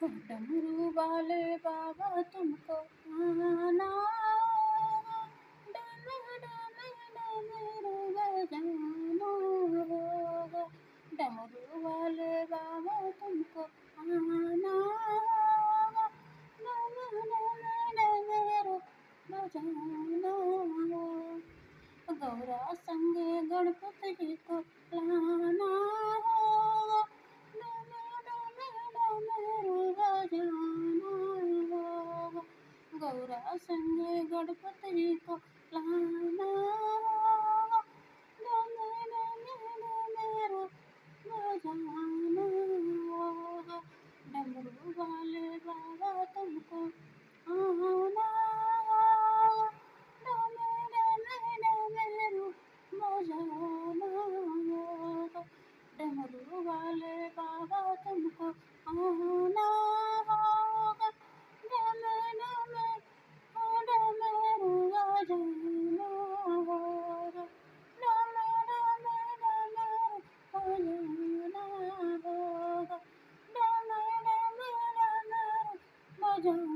डमरू वाले बाबा तुमको आना होगा, डमरू डमरू बजाना होगा। डमरू वाले बाबा तुमको आना होगा, डमरू डमरू बजाना होगा। गौरा संगे गणपति जी को लाना होगा, गौरा संगे गणपति जी को लाना होगा, डमरू बजाना होगा। डमरू वाले बाबा तुमको आना होगा, डमरू बजाना होगा। डमरू वाले बाबा तुमको आना होगा, डमरू बजाना होगा। डमरू बजाना होगा, डमरू बजाना